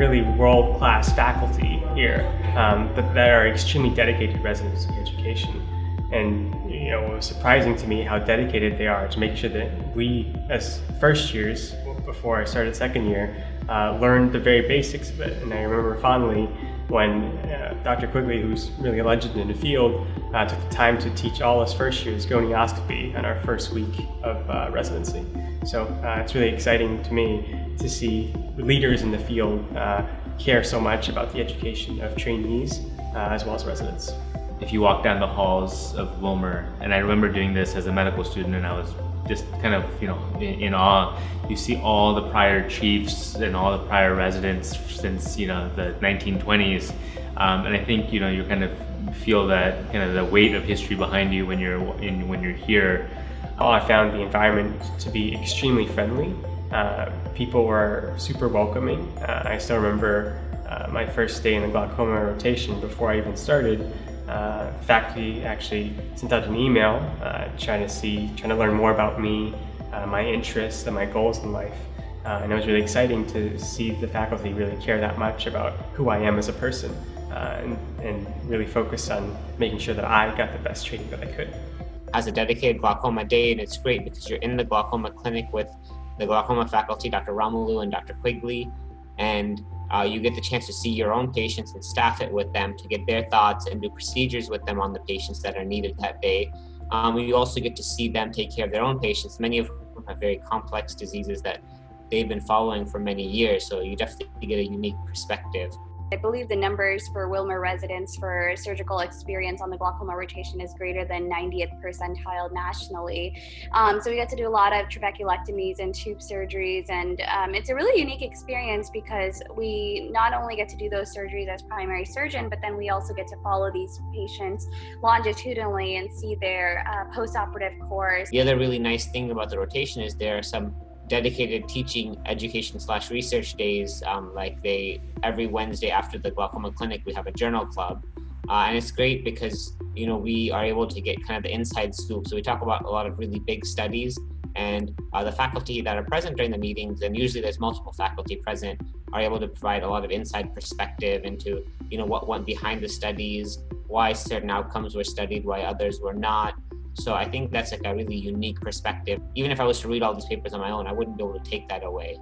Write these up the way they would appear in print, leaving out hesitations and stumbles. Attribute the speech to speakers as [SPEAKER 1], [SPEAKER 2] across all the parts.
[SPEAKER 1] really world-class faculty here that are extremely dedicated to residency education. And it was surprising to me how dedicated they are to making sure that we, as first years, before I started second year, learned the very basics of it. And I remember fondly when Dr. Quigley, who's really a legend in the field, took the time to teach all us first years gonioscopy on our first week of residency. So it's really exciting to me to see leaders in the field care so much about the education of trainees as well as residents.
[SPEAKER 2] If you walk down the halls of Wilmer, and I remember doing this as a medical student, and I was just kind of in awe. You see all the prior chiefs and all the prior residents since the 1920s, and I think you kind of feel that kind of the weight of history behind you when you're here.
[SPEAKER 1] I found the environment to be extremely friendly. People were super welcoming. I still remember my first day in the glaucoma rotation before I even started. Faculty actually sent out an email trying to learn more about me, my interests, and my goals in life. And it was really exciting to see the faculty really care that much about who I am as a person, and really focus on making sure that I got the best training that I could.
[SPEAKER 3] As a dedicated glaucoma day, and it's great because you're in the glaucoma clinic with the glaucoma faculty, Dr. Romelu and Dr. Quigley, and you get the chance to see your own patients and staff it with them to get their thoughts and do procedures with them on the patients that are needed that day. You also get to see them take care of their own patients, many of whom have very complex diseases that they've been following for many years, so you definitely get a unique perspective.
[SPEAKER 4] I believe the numbers for Wilmer residents for surgical experience on the glaucoma rotation is greater than 90th percentile nationally. So we get to do a lot of trabeculectomies and tube surgeries, and it's a really unique experience because we not only get to do those surgeries as primary surgeon, but then we also get to follow these patients longitudinally and see their post-operative course.
[SPEAKER 3] The other really nice thing about the rotation is there are some dedicated teaching, education / research days. Every Wednesday after the Glaucoma Clinic, we have a journal club. And it's great because, we are able to get kind of the inside scoop. So we talk about a lot of really big studies, and the faculty that are present during the meetings, and usually there's multiple faculty present, are able to provide a lot of inside perspective into, what went behind the studies, why certain outcomes were studied, why others were not. So I think that's a really unique perspective. Even if I was to read all these papers on my own, I wouldn't be able to take that away.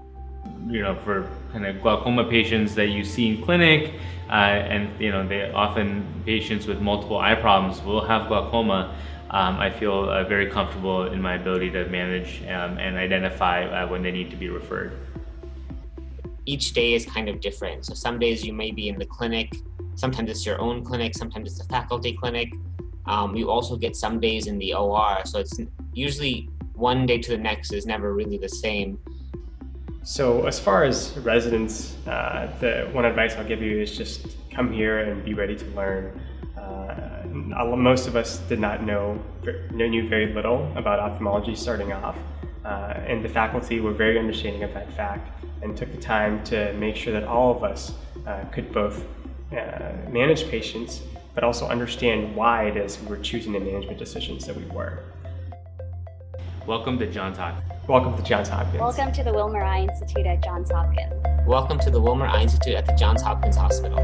[SPEAKER 2] For kind of glaucoma patients that you see in clinic, and they often patients with multiple eye problems will have glaucoma. I feel very comfortable in my ability to manage and identify when they need to be referred.
[SPEAKER 3] Each day is kind of different. So some days you may be in the clinic, sometimes it's your own clinic, sometimes it's a faculty clinic. You also get some days in the OR, so it's usually one day to the next is never really the same.
[SPEAKER 1] So as far as residents, the one advice I'll give you is just come here and be ready to learn. Most of us did not knew very little about ophthalmology starting off, and the faculty were very understanding of that fact and took the time to make sure that all of us could both manage patients but also understand why it is we were choosing the management decisions that we were.
[SPEAKER 2] Welcome to Johns Hopkins.
[SPEAKER 1] Welcome to Johns Hopkins.
[SPEAKER 4] Welcome to the Wilmer Eye Institute at Johns Hopkins.
[SPEAKER 3] Welcome to the Wilmer Eye Institute at the Johns Hopkins Hospital.